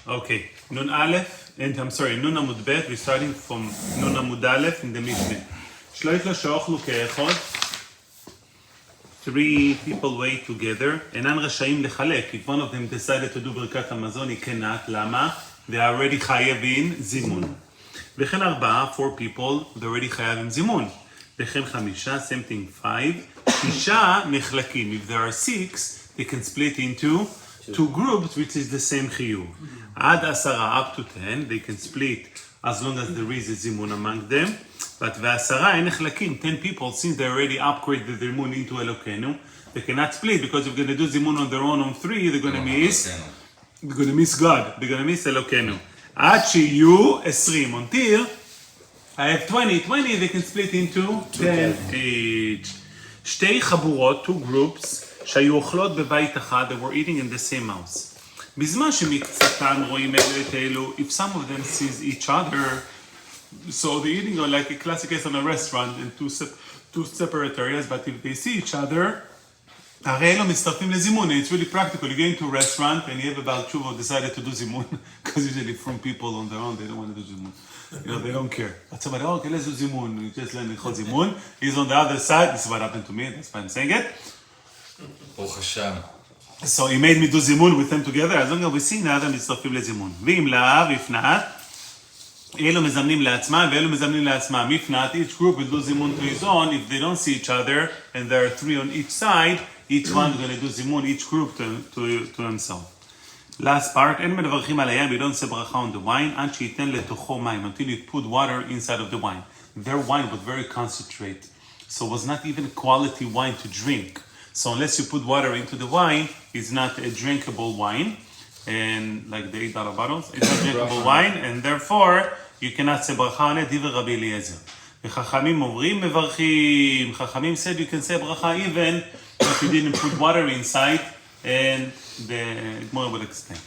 Okay, Nun Aleph, and I'm sorry, Nun Amud Bet, we're starting from Nun Amud Aleph in the Mishnah. Three people wait together, אינן רשאים לחלק. If one of them decided to do ברכת המזון, he cannot. למה? They are already חייבים זימון. וכן ארבעה, 4 people, they already חייבים זימון. וכן חמישה, same thing, 5. שישה נחלקים. If there are 6, they can split into 2 groups, which is the same חיוב. עד 10, up to 10, they can split as long as there is a zimun among them. But ועשרה אין נחלקים, 10 people, since they already upgraded the zimun into Elokeinu, they cannot split, because if they're going to do zimun on their own on 3, they're going to miss God, they're going to miss Elokeinu. עד שיהיו 20, until I have 20, they can split into 10 each. שתי חבורות, 2 groups, שהיו אוכלות בבית אחד, they were eating in the same house. בזמן שמקצתן רואים אלו את אלו, if some of them sees each other, so they're eating like a classic case on a restaurant in two separate areas, but if they see each other, הרי אלו מצטרפים לזימון. It's really practical. You go into a restaurant and you have about two who decided to do zimun, because usually from people on their own, they don't want to do zimun. You know, they don't care. But somebody, oh, okay, let's do zimun. You just learn to do zimun. He's on the other side. This is what happened to me. That's why I'm saying it. ברוך השם. So he made me do zimun with them together, as long as we see now them מצטרפים לזימון. ואם לאו, if not, אלו מזמנים לעצמם ואלו מזמנים לעצמם. If not, each group will do zimun to his own. If they don't see each other, and there are 3 on each side, each one is going to do zimun, each group to himself. Last part, אין מדברכים על הים, we don't say ברכה on the wine, עד שייתן לתוכו מים, until you put water inside of the wine. Their wine was very concentrated, so it was not even quality wine to drink. So unless you put water into the wine, it's not a drinkable wine, and like the $8 bottles, it's not drinkable wine, and therefore you cannot say ברכה on it. דיבר רבי אליעזר. וחכמים אומרים מברכים. חכמים said you can say ברכה even if you didn't put water inside, and the Gemara will explain.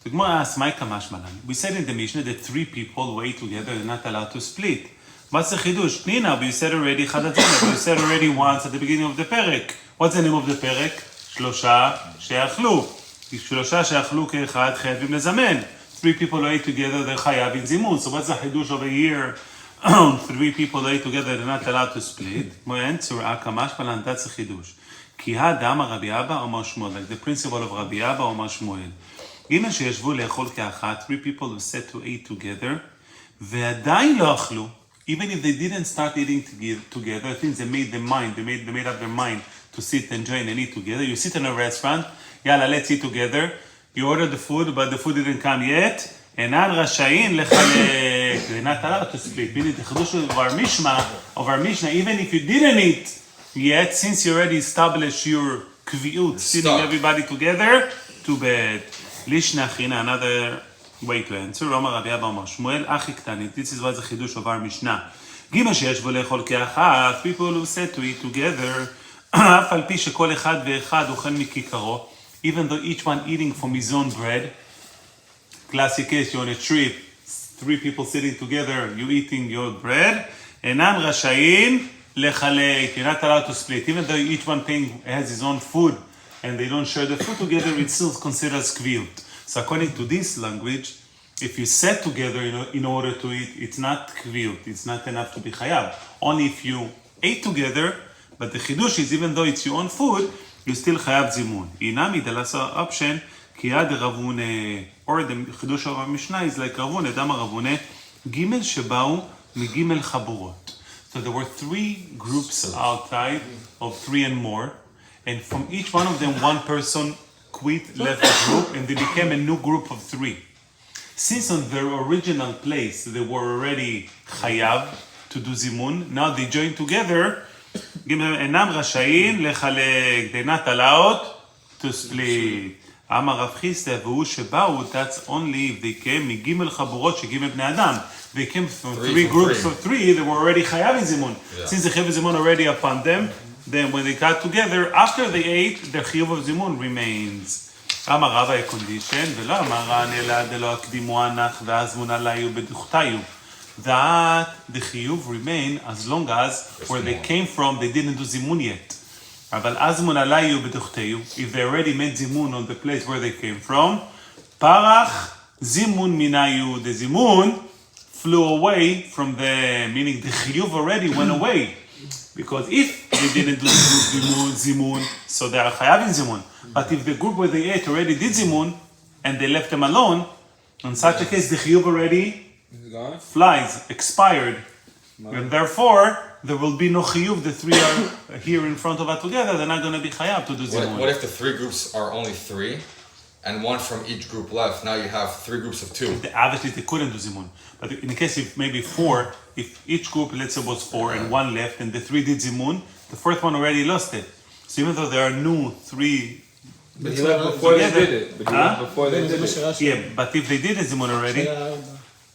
The Gemara asks, "Mai kamash malan?" We said in the Mishnah that 3 people wait together and not allowed to split. What's the chidush? Nina, but you said already chadatzina, but you said already once at the beginning of the perek. What's the name of the perek? שלושה שאכלו. שלושה שאכלו כאחד חייבים לזמן. 3 people wait together, they're chayav in zimun. So what's the chidush over here? 3 people wait together, they're not allowed to split. My answer, kamash malan, that's the chidush. כי האדם רבי אבא אומר שמואל, like the principle of רבי אבא אומר שמואל. אם שישבו לאכול כאחת, 3 people who sat to eat together, ועדיין לא אכלו, even if they didn't start eating together, I think they made up their mind to sit and join and eat together. You sit in a restaurant, יאללה, let's eat together. You order the food, but the food didn't come yet. אינן רשאים לחלק. They're not allowed to split. meaning the חידוש of our Mishnah, even if you didn't eat yet, since you already established your kviut, sitting everybody together, too bad. Lishna china, another way to answer. Roma Rabbi Abba Omar Shmuel, Achi Ktani. This is what's the chidush of our Mishnah. Gima שישבו לאכול כאחת, people who said to eat together, אף על פי שכל אחד ואחד אוכל מכיכרו, even though each one eating from his own bread. Classic case, you're on a trip, 3 people sitting together, you eating your bread, אינם רשאים לחלק, you're not allowed to split. Even though each one has his own food and they don't share the food together, it's still considered kviut. So according to this language, if you sat together in order to eat, it's not kviut, it's not enough to be chayav. Only if you ate together, but the chidush is even though it's your own food, you still chayav zimun. Inami, the last option, ki ad ravune, or the chidush of our Mishnah is like ravune, dama ravune, gimel shebau migimel chaburot. So there were 3 groups outside of 3 and more, and from each one of them, 1 person quit, left the group, and they became a new group of 3. Since on their original place, they were already chayav to do zimun, now they joined together, אינם רשאים לחלק, they're not allowed to split. אמר רב חיסדא, והוא שבאו, that's only if they came מגימל חבורות שגימל בני אדם. They came from 3 groups of 3, they were already chayav in zimun. Since the chiyuv of zimun already upon them, then when they got together, after they ate, the chiyuv of zimun remains. אמר רבא a condition, ולא אמר רן אלא דלא הקדימו הנח והזמון עליו בדוכתיו. That the chiyuv remain as long as where they came from, they didn't do zimun yet. אבל הזמון עליו בדוכתיו, if they already made zimun on the place where they came from, parach Zimun minayu, the zimun flew away from the, meaning the chiyuv already went away. Because if they didn't do the group zimun, so they are chayav in zimun. But if the group where they ate already did zimun, and they left them alone, in such a case the chiyuv already flies, expired. And therefore, there will be no chiyuv. The three are here in front of us together. They're not going to be chayav to do zimun. What if the three groups are only three, and one from each group left? Now you have three groups of two. Obviously, they couldn't do zimun. But in the case of maybe four, if each group, let's say, was four and one left, and the three did zimun, the fourth one already lost it. So even though there are new three. But he left before they did it. Before they did it. Yeah, but if they did a zimun already.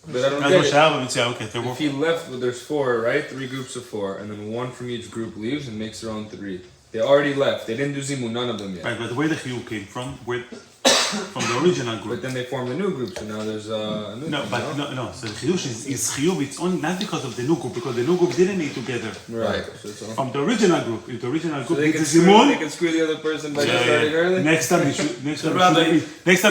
But I don't get it. Okay, if he left, there's four, right? Three groups of four, and then one from each group leaves and makes their own three. They already left. They didn't do zimun, none of them yet. Right, but where the chiyuv came from? From the original group. But then they formed a new group, so now there's a new No, group, but no. So the chiyuv is chiyuv. It's only not because of the new group, because the new group didn't eat together. Right. So it's all... From the original group, if the original group they did the can zimun, screw the other person by starting early. next time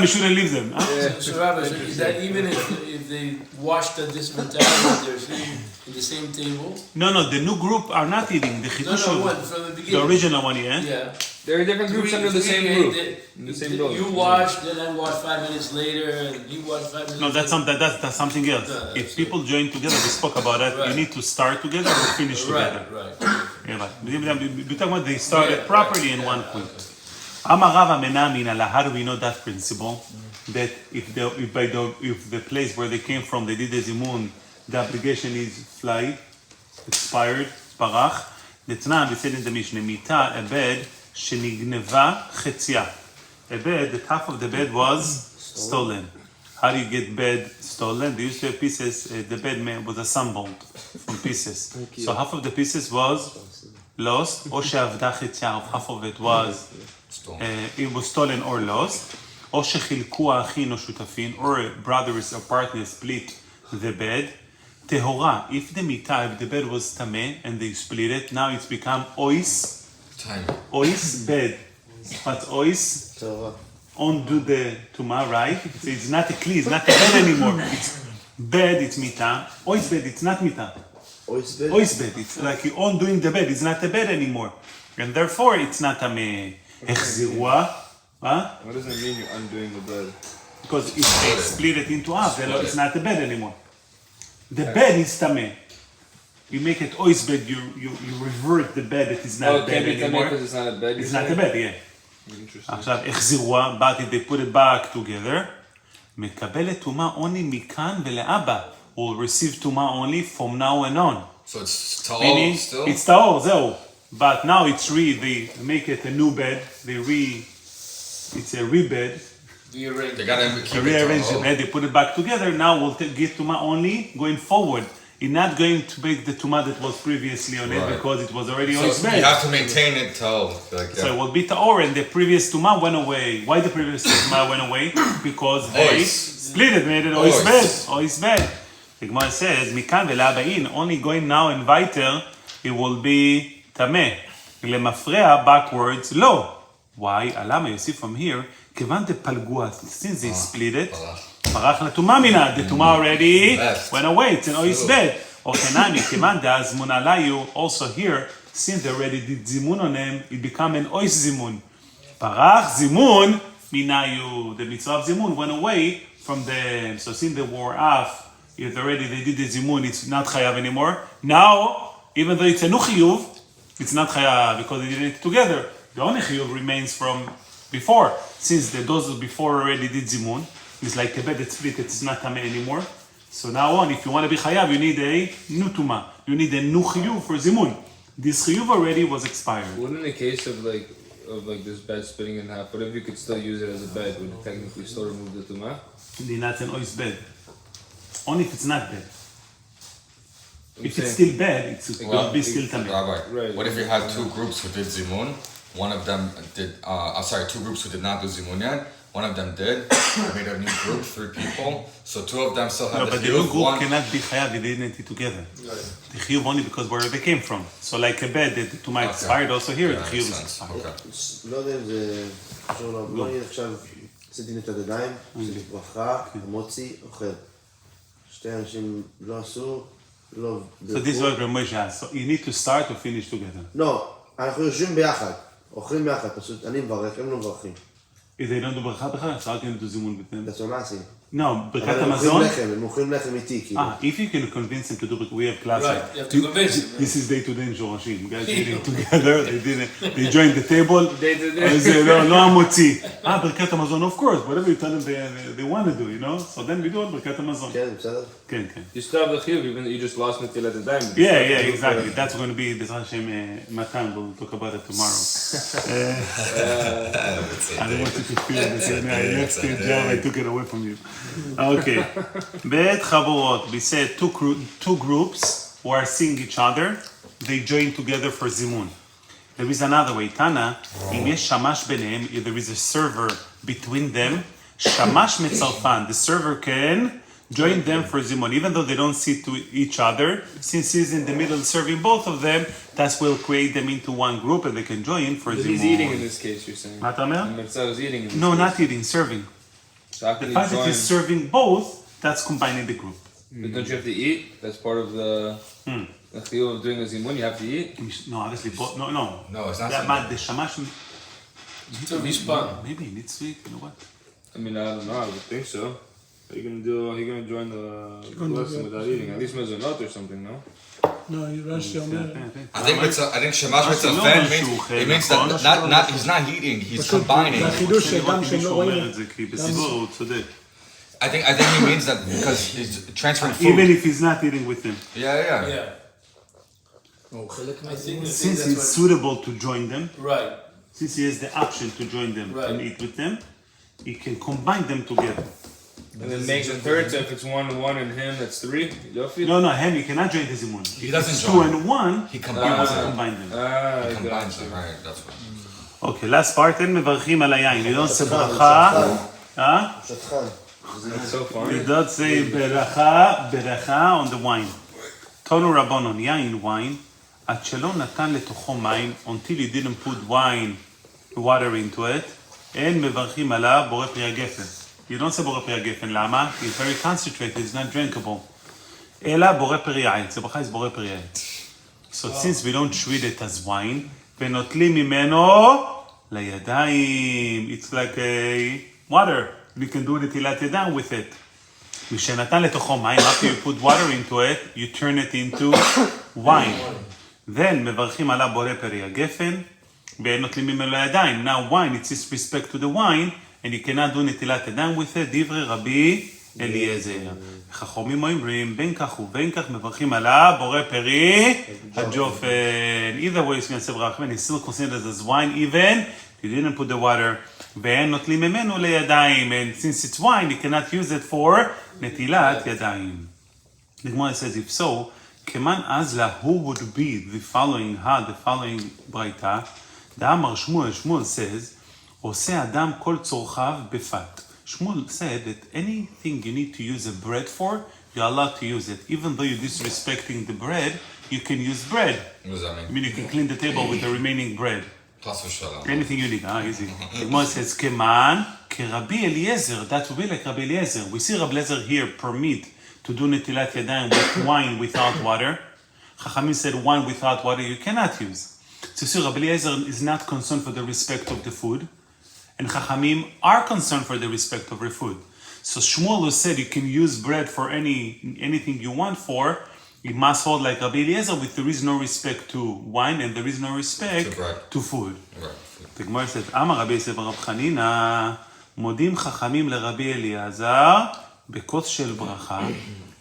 we shouldn't leave them. Huh? Yeah. So Rabbi, so is that even if they washed at this mentality, they're sitting in the same table? No, the new group are not eating the chiddush. What, from the beginning? The original one, yeah. Yeah. There are different groups under the same group. In the same building. You washed, then I washed 5 minutes later, and he washed 5 minutes No, that's later. that's something else. If people join together, we spoke about that. Right. You need to start together or finish together. Right. Yeah, but we're talking about they started properly in one point. Amar Rav Amena Min Allah. How do we know that principle? That if the place where they came from they did the zimun, the obligation is fly, expired, parach. The Tanakh, we said in the Mishnah, mita, a bed, shenigneva chetzia. A bed, that half of the bed was stolen. How do you get bed stolen? They used to have pieces, the bed was assembled from pieces. So half of the pieces was lost, or she'avda chetzia, half of it was stolen or lost, or shechilku achin or shutafin, or brothers or partners split the bed. Tehora, if the bed was tameh and they split it, now it's become ois. Ois bed. But ois undo the tuma, right? So it's not a kli, it's not a bed anymore. It's bed, it's mita. Ois bed, it's not mita. Ois bed, it's like you undoing the bed, it's not a bed anymore. And therefore it's not tameh. Echzirua. What does it mean you're undoing the bed? Because if they split it into half, then it's not a bed anymore. The bed is tameh. You make it ois bed, you revert the bed that is not a bed anymore. Because it's not a bed. It's not a bed, yeah. Interesting. עכשיו, החזירוה, but if they put it back together, מקבלת טומאה only מכאן ולאבא. Will receive טומאה only from now and on. So it's ta'or Meaning, still? it's ta'or, זהו. But now it's they make it a new bed, it's a rebed. They gotta keep Rearrange it the bed, they put it back together. Now we'll get tuma only going forward. You're not going to make the tuma that was previously on it because it was already on its So bed. you have to maintain it till So it will be ta'or, and the previous tuma went away. Why the previous tuma went away? Because they split it, made it ois bed. Ois bed. The Gemara says, Mikan ve'la'aba'in, only going now and weiter, it will be tameh. Lemafreya backwards, lo. Why? Alama, you see from here, כיוון דפלגו, since they split it, פרח לטומאה מינה, the טומאה already went away, it's an ois bed. או חנמי, כיוון דהזמון עליו, also here, since they already did zimun on them, it became an ois zimun. פרח zimun minayu, the mitzvah of zimun went away from them. So since they wore off, if already they did the zimun, it's not chayav anymore. Now, even though it's a new chiyuv, it's not chayav because they did it together. The only chiyuv remains from before. Since those before already did zimun, it's like a bed that's split, it's not tameh anymore. So now on, if you want to be chayav, you need a new tuma. You need a new chiyuv for zimun. This chiyuv already was expired. Wouldn't in the case of this bed splitting in half, what if you could still use it as a bed? Would it technically still remove the tumah? Then that's an ois bed. Only if it's not bed. If it's still bad, it will be still tameh. Right. What if you had two groups who did zimun? One of them did, two groups who did not do zimun yet. One of them did. Made a new group, 3 people. So 2 of them still have the but the new group cannot be chayav, they didn't eat together. Right. The chiyuv only because where they came from. So like a bed, the tuma expired also here, the chiyuv is expired. לא יודע אם זה קשור לו, בואי עכשיו עשיתי נטילת ידיים, עשיתי ברכה, המוציא, אוכל. שתי אנשים לא עשו, לא... So this is what Ramesh asked. So you need to start or finish together. לא, אנחנו יושבים ביחד, אוכלים ביחד, פשוט אני מברך, הם לא מברכים. If they don't do ברכה בכלל, so how can you do זימון with them? that's what I'm asking. No, ברכת אבל הם המזון. אוכלים לחם איתי, כאילו. If you can convince them to do it, we have classes. Right, you have to convince them. This is day to day in שורשים. Guys eating together, they joined the table. Day to day. אז לא המוציא. ברכת המזון, of course, whatever you tell them they want to do, you know? So then we do it ברכת המזון. כן, בסדר? כן, כן. You still have the chiyuv, even though you just lost נטילת ידיים. Yeah, exactly. That's going to be, בעזרת השם, Matan, we'll talk about it tomorrow. I don't want you to feel this. I left your job, I took it away from you. Okay. בית חבורות, we said two groups who are seeing each other, they join together for זימון. There is another way, Tana, אם יש שמש ביניהם, if there is a server between them, שמש מצרפן, the server can join them for זימון, even though they don't sit to each other, since he's in the middle serving both of them, that will create them into one group and they can join for But זימון. he's eating in this case, you're saying. מה אתה אומר? Metzar is eating in this No, case. not eating, serving. So how can The you fact that join? he's serving both, that's combining the group. But don't you have to eat? That's part of the chiyuv of doing a zimun, you have to eat? No, obviously, both, no. No, it's not That, something. the shamash, To respond. maybe he needs to eat, you know what? I mean, I don't know, I would think so. Are you gonna do, are you gonna join the blessing without eating? At least mezonot or something, no? No, Rashi אומר, I think shamash mitzafen means it means that not he's not eating, he's combining. זה החידוש שגם שהם לא מישהו רואים אומר את זה, כי בסיפור הוא צודק. I think he means that because he's transferring food. Even if he's not eating with them. Yeah. Yeah. הוא חלק I think Since that's he's what... suitable to join them, Right. since he has the option to join them Right. and eat with them, he can combine them together. And then make the third, so if it's 1 and him, that's 3. Yofi? No, him, he cannot join the zimun. He doesn't It's join. 2 and 1, He he combines wants to them. combine them. He I combines got them, you. right? That's what. Okay, last part, אין מברכים על היין. You don't say ברכה. שטחן. That's so funny. You don't say ברכה on the wine. תונו רבונון, יין, wine, עד שלא נתן לתוכו מים, until you didn't put water into it, אין מברכים עליו בורא פרי הגפן. You don't say בורא פרי הגפן, למה? It's very concentrated, it's not drinkable. אלא בורא פרי העץ, זה ברכה is בורא פרי העץ. So since we don't treat it as wine, ונוטלים ממנו לידיים. It's like a water. We can do נטילת ידיים with it. משנתן לתוכו מים, after you put water into it, you turn it into wine. Then מברכים עליו בורא פרי הגפן, ונוטלים ממנו לידיים. Now wine, it's with respect to the wine, and you cannot do נטילת ידיים with it, דברי רבי אליעזר. חכמים אומרים, בין כך ובין כך מברכים עליו בורא פרי הג'ופן. Either way, it's going to say ברכה, and it's still considered as wine, even you didn't put the water. ואין נוטלים ממנו לידיים, and since it's wine, you cannot use it for נטילת ידיים. The Gemara says, if so, כמן אז לה, who would be the following ברייתא, דאמר שמואל says, עושה אדם כל צורכיו בפת. Shmuel said that anything you need to use a bread for, you're allowed to use it. Even though you're disrespecting the bread, you can use bread. What does that I mean? mean, you can clean the table with the remaining bread. Plus v'shalom. Anything you need, easy. The Gemara says, Keman, Rabbi Eliezer, that will be like Rabbi Eliezer. We see Rabbi Eliezer here permit to do netilat yadayim with wine without water. Chachamim said wine without water you cannot use. So see, Rabbi Eliezer is not concerned for the respect of the food, and Chachamim are concerned for the respect of the food. So Shmuel who said you can use bread for anything you want for, you must hold like Rabbi Eliezer, with there is no respect to wine and there is no respect To bread. to food. Right. The Gemara said, Amar Rabbi Yosef ורב חנינא, מודים חכמים לרבי אליעזר בכוס של ברכה.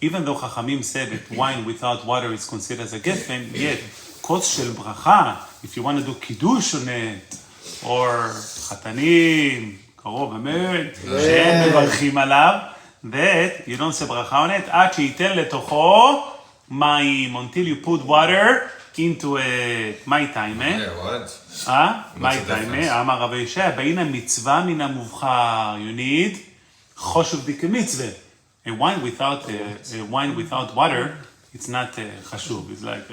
Even though Chachamim said that wine without water is considered as a gefen, yet כוס של ברכה, if you want to do קידוש on it, or חתנים, קרוב באמת, שהם מברכים עליו, that you don't say ברכה on it, עד שייתן לתוכו מים, until you put water into it. מה time, eh? Yeah, what? מה the time, difference? אמר רבי ישעיה, באין המצווה מן המובחר. You need חושב דיקה מצווה. A wine without water, it's not חשוב. It's like...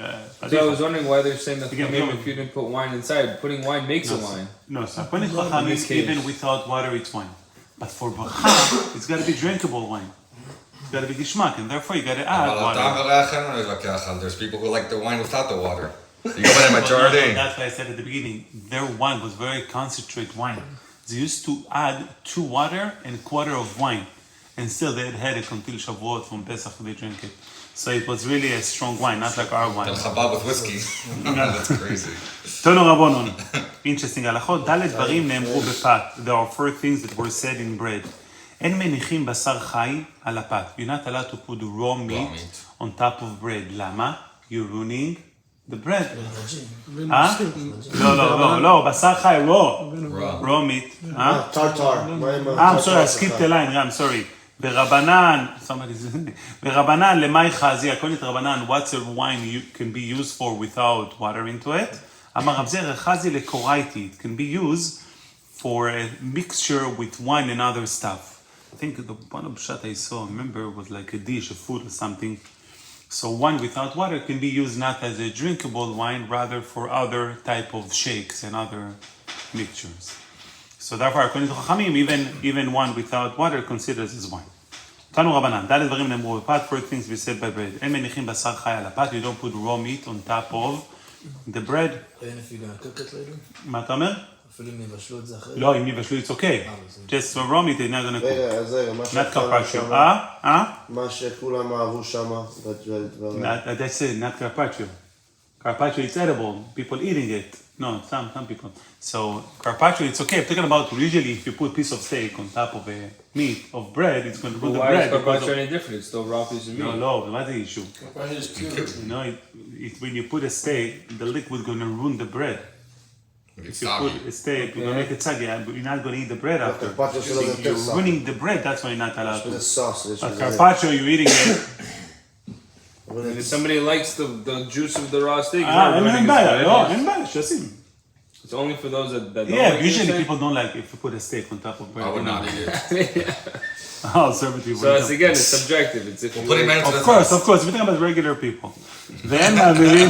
So I was wondering why they're saying that Again, if you didn't put wine inside, putting wine makes a wine. No, so according to Chachamim, even without water, it's wine. But for bracha, it's got to be drinkable wine. It's got to be gishmak, and therefore you got to add אבל water. הטעם וריח אין לנו להתווכח על. There's people who like the wine without the water. You go in a Jordan. That's why I said at the beginning, their wine was very concentrated wine. They used to add 2 water and a quarter of wine. And still they had it until Shavuot from Pesach they drink it. So it was really a strong wine, not like our wine. El Chabad with whiskey. That's crazy. תנו רבונון. Interesting. הלכות ד' דברים נאמרו בפת. There are 4 things that were said in bread. אין מניחים בשר חי על הפת. You're not allowed to put raw meat meat. on top of bread. למה? You're ruining the bread. לא, בשר חי, raw meat. טרטר. I'm sorry, I skipped the line, I'm sorry. ברבנן, ברבנן למאי חזי, according to רבנן, what's a wine can be used for without water into it? אמר רב זרע חזי לקורייתי, it can be used for a mixture with wine and other stuff. I think the one of Pshat I saw, remember, was like a dish, a food or something. So wine without water can be used not as a drinkable wine, rather for other type of shakes and other mixtures. So therefore, according to Chachamim, even one without water considers as wine. תנו רבנן, ד' דברים נאמרו בפת, 4 things we said by bread. אין מניחים בשר חי על הפת, you don't put raw meat on top of the bread. And if you're gonna cook it later? מה אתה אומר? אפילו אם יבשלו את זה אחרי? לא, אם יבשלו, it's okay. Just for raw meat, they're not gonna cook. רגע, אז רגע, מה Not שקרה carpaccio. שמה, מה שכולם אהבו שמה, בדברים. That's it, not carpaccio. Carpaccio, it's edible. People eating it. No, some people. So carpaccio, it's okay. I'm talking about usually if you put a piece of steak on top of a meat of bread, it's going to ruin the Why bread. is carpaccio any different? It's still raw piece of meat. No, what's the issue? Carpaccio is cured. You know, when you put a steak, the liquid going to ruin the bread. It's If you put a steak, you're going to make it soggy, but you're not going to eat the bread after. carpaccio שלו זה יותר You're סאחי. ruining the bread, that's why you're not allowed זה to. סוס. יש But לזה- carpaccio, you're eating it. אבל And זה- if somebody likes the juice of the raw steak, אין בעיה, לא, אין בעיה, שעושים. it's only for those that don't Yeah, like it, usually say? people don't like if you put a steak on top of bread. I would not eat it. I'll serve it to you. So it's again, it's subjective. It's if you Put him like, into the Of course, we're talking about regular people. ואין מעבירים,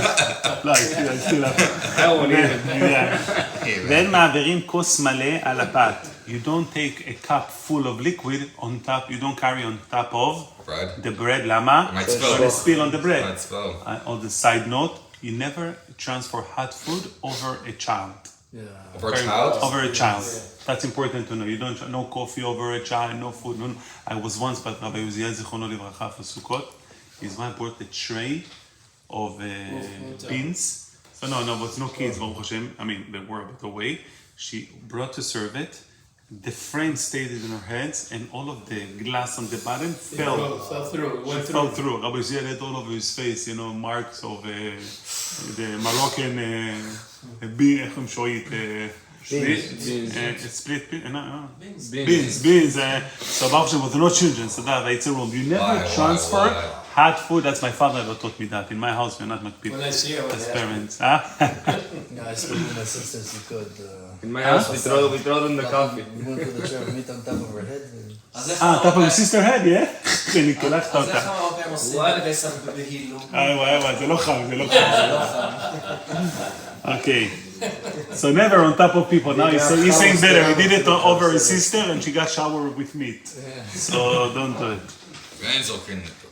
still up. I won't eat it. Yeah. ואין מעבירים כוס מלא על הפת. You don't take a cup full of liquid on top, you don't carry on top of Bread. the bread. למה? Might It's spill. gonna spill on the bread. Might spill. On the side note, you never transfer hot food over a child. Yeah. For a child? Over a child. That's important to know. You don't, no coffee over a child, no food. No. I was once, but Rabbi Uziel Zichrono Livracha for Sukkot, his wife brought a tray of beans. So no, but no kids, Baruch Hashem. I mean, they were a bit away. She brought to serve it. The frame stayed in her hands, and all of the glass on the bottom fell Through. Went fell through. through. Rabbi Uziel had all over his face, you know, marks of the Moroccan איך הם שואית? split beans. So Baruch Hashem was no children, so that it's a rule. You never Why? transfer hot food. That's my father that taught me that. In my house, we're not makpid When I see her, as yeah. parents. Yeah, I spoke to my sisters who could. In my house, we throw them the coffee. We went to the chair of meat on top of her head. top of your sister head, yeah? כן, קלחת אז איך אותה. המרוקאים עושים את הפסח בבהילו? וואי, זה לא חם, זה לא חם. Okay. So never on top of people. Now he's saying better. He did it over his sister and she got showered with meat. So don't do it. ואין זורקים אותו.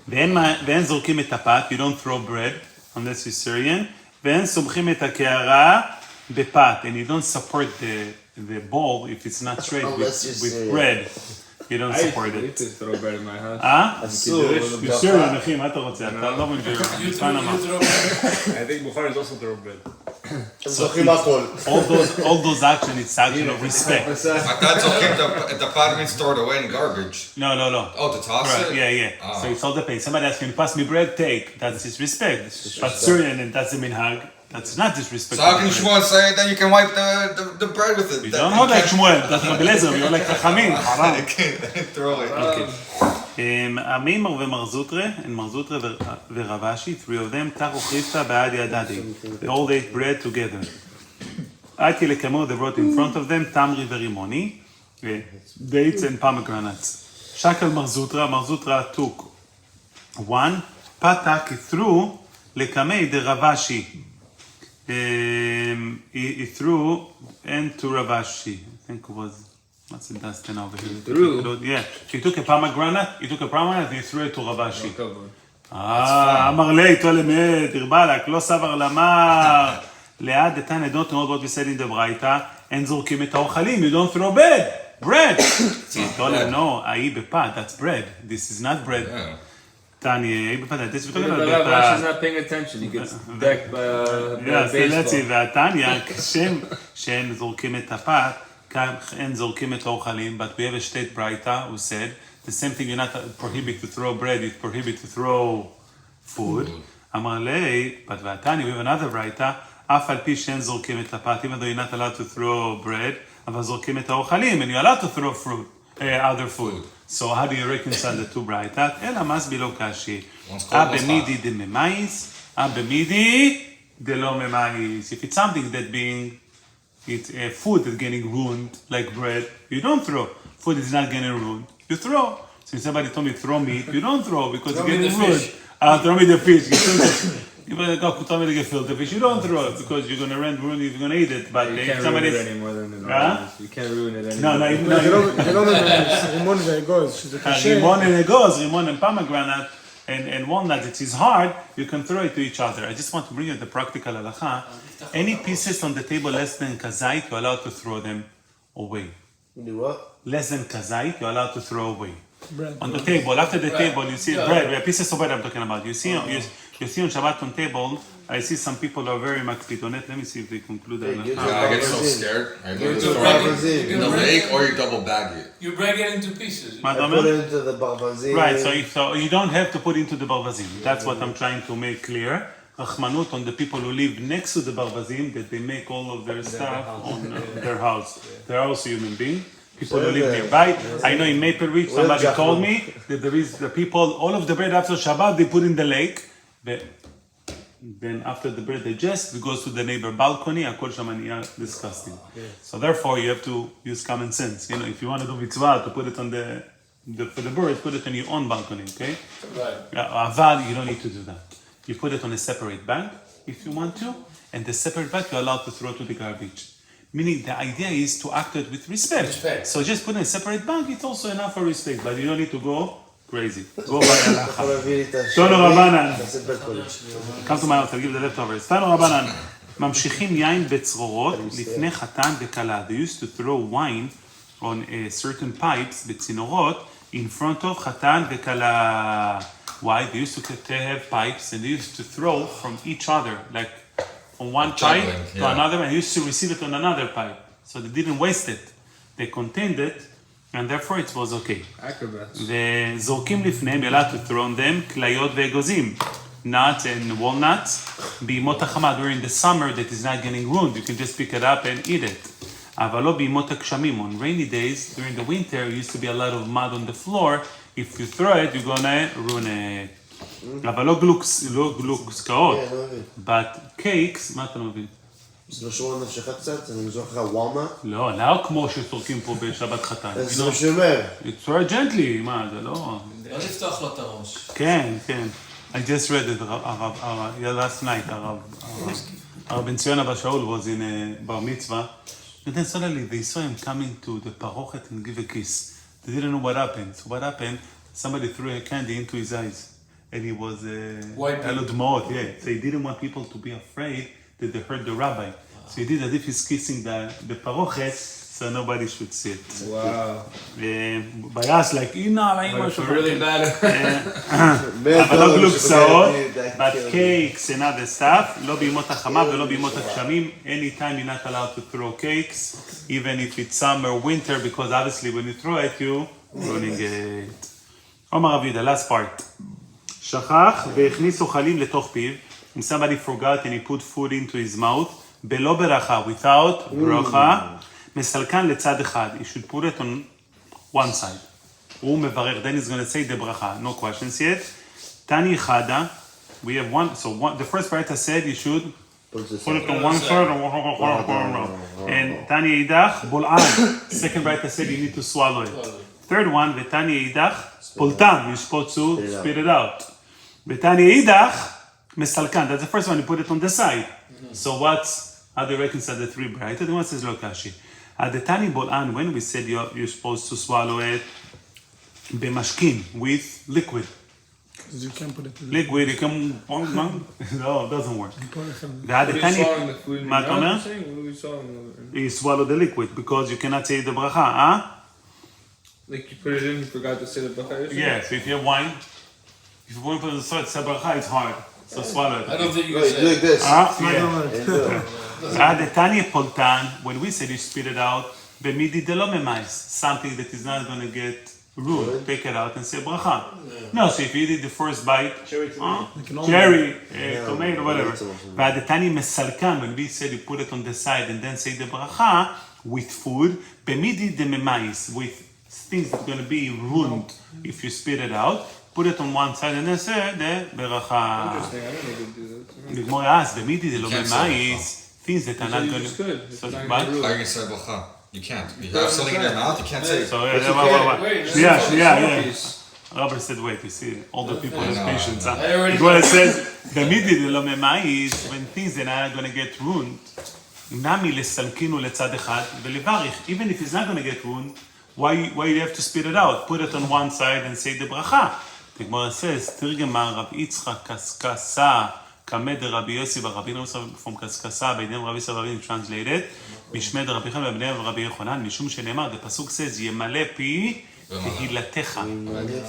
ואין זורקים את הפת, you don't throw bread, unless you're Syrian, ואין סומכים את הקערה בפת, and you don't support the bowl if it's not straight Unless you're with Syrian. bread. You don't I support used it. to throw bread in my house. אסור. you're Syrian, אחי, מה אתה רוצה? אתה לא מבין, You throw. פנמה. I think Bukhari is also throw bread. הם זוכרים הכל. All those actions, it's action of respect. מתי זורקים את הפת means throw it away in garbage? No. Oh, to toss Right, it? yeah. So it's all depends. Somebody asks, can you pass me bread? Take. That's disrespect. But Syrian, and that's the minhag. That's not disrespect. So how can Shmuel say then you can wipe the bread with it? You don't hold like Shmuel, that's Rabbi Lezer, you hold like Chachamim. Throw it. עמימר ומר זוטרה, and מר זוטרה ורבשי, 3 of them, תחו חיפתא בעד ידדי. They all ate bread together. עתי לקמו, they brought in front of them, תמרי ורימוני, dates and pomegranates. שקל מר זוטרה took 1, פתח threw לקמי דרבשי. He threw into Ravashi. I think it was What's the Dustin over here? Threw. Yeah. He took a pomegranate, he threw it to Ravashi. Covered. אמר לי, איתו למד, הרבלק, לא סבר למר. ליד דתן עדות מאוד מאוד בסד in the ברייתא, אין זורקים את האוכלים, you don't throw bread. איתו no, ההיא בפת, that's bread, this is not bread. תניה, ההיא בפת, this is But Rav is not paying attention. He gets decked by a baseball. והתניה, כשם שאין זורקים את הפת, כך אין זורקים את האוכלים, but we have a state ברייתא, who said, the same thing, you're not prohibited to throw bread, it's prohibited to throw food. אמר לי, but והתניה, we have another ברייתא, אף על פי שאין זורקים את הפת, even though you're not allowed to throw bread, אבל זורקים את האוכלים, and you're allowed to throw fruit, other food. So how do you reconcile the two ברייתות? אלא מסביר לו קשי. במידי דממייס, במידי דלא ממייס. If it's something that being, it's food that's getting ruined, like bread, you don't throw. Food is not getting ruined, you throw. So if somebody told me throw meat, you don't throw because it's getting ruined. Throw me the fish. If you told me to get filter fish, you don't throw it because you're gonna ruin it, you're gonna eat it. But You if can't somebody, ruin it anymore than it Huh? is. You can't ruin it anymore. no, זה לא ממש, רימון ואגוז, שזה קשה. רימון and אגוז, רימון and pomegranate and walnut, it is hard, you can throw it to each other. I just want to bring you the practical halacha. Any pieces on the table less than kazait, you're allowed to throw them away. Do what? Less than kazait, you're allowed to throw away. Bread. On the table, after the table, you see bread, pieces of bread I'm talking about. You see on Shabbat on table, I see some people are very makpid on it. Let me see if they conclude that. Hey, I get so scared. I You literally do throw break it it, in the lake or you double bag it. You break it into pieces. מה אתה I אומר? put it into the barbazin. Right, so you don't have to put into the barbazim. That's what I'm trying to make clear. Rachmanut on the people who live next to the barbazim, that they make all of their stuff on their house. They're also human beings. People who live nearby. I know in Maple Ridge, somebody told me that there is the people, all of the bread after Shabbat, they put in the lake. Then after the bread digest, it goes to the neighbor balcony, הכל שם נהיה disgusting. So therefore you have to use common sense. You know, if you want to do mitzvah, to put it on for the birds, put it on your own balcony, okay? Right. Aval, you don't need to do that. You put it on a separate bag, if you want to, and the separate bag you're allowed to throw to the garbage. Meaning the idea is to act it with respect. Respect. So just put in a separate bag, it's also enough for respect, but you don't need to go crazy. Go by halacha. יכול להביא לי את השני. תנו רבנן. תעשה בית חולים. Come to my house, I'll give the leftovers. תנו רבנן. ממשיכים יין בצרורות לפני חתן וכלה. They used to throw wine on certain pipes, בצינורות, in front of חתן וכלה. Why? They used to have pipes and they used to throw from each other, like from one pipe to another, and they used to receive it on another pipe. So they didn't waste it. They contained it, and therefore it was okay. Acrobats. וזורקים לפניהם, you're allowed to throw on them, כליות ואגוזים, nuts and walnuts, בימות החמה, during the summer that is not getting ruined, you can just pick it up and eat it. אבל לא בימות הגשמים, on rainy days, during the winter, there used to be a lot of mud on the floor, if you throw it, you're gonna ruin it. אבל לא גלוקסקאות, כן, לא מבין. but cakes, מה אתה לא מבין? זה לא שומר נפשך קצת? אני מזור לך וואלנט? לא, לא כמו שזורקים פה בשבת חתן. אז זה שומר. You throw it gently, מה, זה לא... לא לפתוח לו את הראש. כן, כן. I just read it, last night, הרב בן ציון אבא שאול was in a bar mitzvah, and then suddenly they saw him coming to the parochet and give a kiss. They didn't know what happened. So what happened? Somebody threw a candy into his eyes. And he was Wiping. Elod Maot, yeah. So he didn't want people to be afraid that they heard the rabbi. So he did as if he's kissing the parochet, so nobody should see it. Wow. Bias like, But if we're really bad. אבל לא גלוקסאות, but cakes and other stuff, לא בימות החמה ולא בימות הגשמים. Anytime you're not allowed to throw cakes, even if it's summer or winter, because obviously when you throw it, you're ruining it. אומר רב יהודה, last part. שכח והכניס אוכלים לתוך פיו, and somebody forgot and he put food into his mouth, בלא ברכה, without ברכה, מסלקן לצד אחד. He should put it on one side. הוא מברך, then he's going to say the bracha. No questions yet. Tani Chada, we have one, so one, the first part I said you should put it on one side, and Tani Eidach, Bol'an. Second part I said you need to swallow it. Third one, V'Tani Eidach, Poltam, you're supposed to spit it out. V'Tani Eidach, Mesalkan, that's the first one, you put it on the side. So how do you reconcile the three bright? The one says Lokashi. הדתני בולען, when we said you're supposed to swallow it במשכין, with liquid. Because you can't put it in liquid, you can... No, it doesn't work. the What are you והדתני... swallowing the food in מה your אתה אומר? mouth? What are you swallowing? You swallow the liquid because you cannot say the bracha, huh? Like you put it in, you forgot to say the bracha. Yeah, so if you have wine, if you want to put it in the sword, say bracha, it's hard. So swallow it. I don't think you Wait, can do like say. this. Yeah. Yeah. The Tanya Poltan, when we said you spit it out, במidi דלא ממייס, something that is not going to get ruined, take it out and say bracha. No, so if you did the first bite, cherry, tomato, whatever. The Tanya מסלקן, when we said you put it on the side and then say the bracha with food, במidi דממייס, with things that are going to be ruined if you spit it out, put it on one side and then say the bracha. Interesting. I don't know if you do that. The Gemara asks, במidi דלא can't say ממייס, things that are not You going just to... could. It's So, not what? gonna How are ruin you gonna say bracha? You can't. You have something in your mouth, you can't say it. So, Wait, yeah. Peace. Robert said, wait, you see, all the people have know, patience. Huh? I already Well, it says, במidi דלא ממייס, when things that are going to get ruined, נמי לסלקינו לצד אחד ולברך. Even if it's not going to get ruined, why you have to spit it out? Put it on one side and say the bracha. The Gemara says, תרגמה רב יצחק קסקסה כמד רבי יוסי ברבי נוסף from קסקסה ביניהם רבי סבבים translated משמד רבי חנן וביניהם רבי יוחנן משום שנאמר, the pasuk says, ימלא פי תהילתך.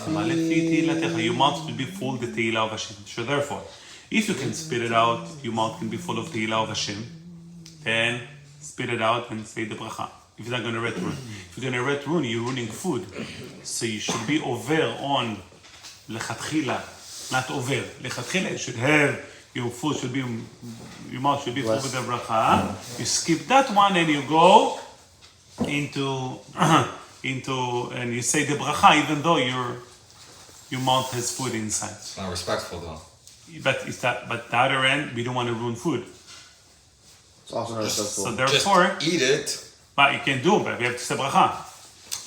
ימלא פי תהילתך. Your mouth will be full of the תהילה of Hashem. So therefore, if you can spit it out, your mouth can be full of תהילה of Hashem. Then spit it out and say the bracha. If you're not going to red ruin. If you're going to red ruin, you're ruining food. So you should be over on lechatchila, not over. Lechatchila, you should have, your food should be, your mouth should be full with the bracha. You skip that one and you go into, and you say the bracha even though your mouth has food inside. It's not respectful though. But the other end, we don't want to ruin food. It's also not So respectful. therefore, Just eat it. but you can do it, but we have to say bracha.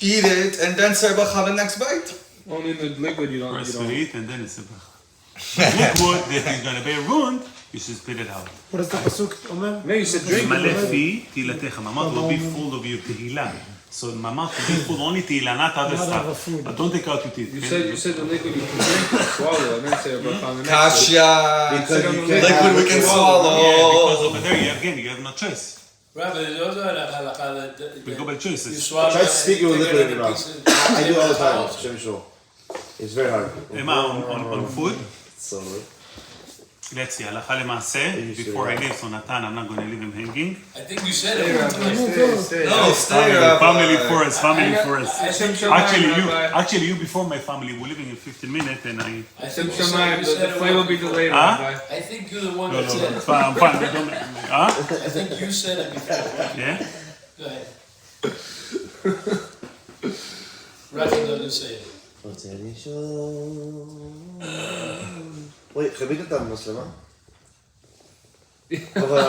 Eat it and then say bracha the next bite. Only in the liquid you don't. First You you don't. eat and then it's a bracha. Liquid that is going to be ruined, you should spit it out. What does the pasuk אומר? No, you said drink. מלא פי תהילתך, my mouth will be full of your תהילה. So my mouth will be full only תהילה, not other Not other stuff. food. But don't take out your teeth. You said the liquid you can drink and swallow and then say a bracha on the next. Kasha. Because you can't Liquid have we it. can Yeah, swallow. because over there, you have no choice. Right, but there's also a halakha that We go by you choices. swallow Try it to speak and with take liquid in it your in mouth. pieces. I do all the time. Shem Shul. It's very hard. on food, So weird. let's see, הלכה למעשה, before I leave, so Natan, I'm not going to leave him hanging. I think you said it. No, stay up. Family first. I think Actually, you before my family, we're leaving in 15 minutes and I... I Sim think you said Shamayim, the it flight will be before. delayed. Huh? Rabbi. I think you're the one No, that said it's it. fine, I'm fine. Huh? I think you said it before. Yeah? Go ahead. Rafi doesn't say it. רוצה לישון. וואי, חבית את המצלמה? אבל,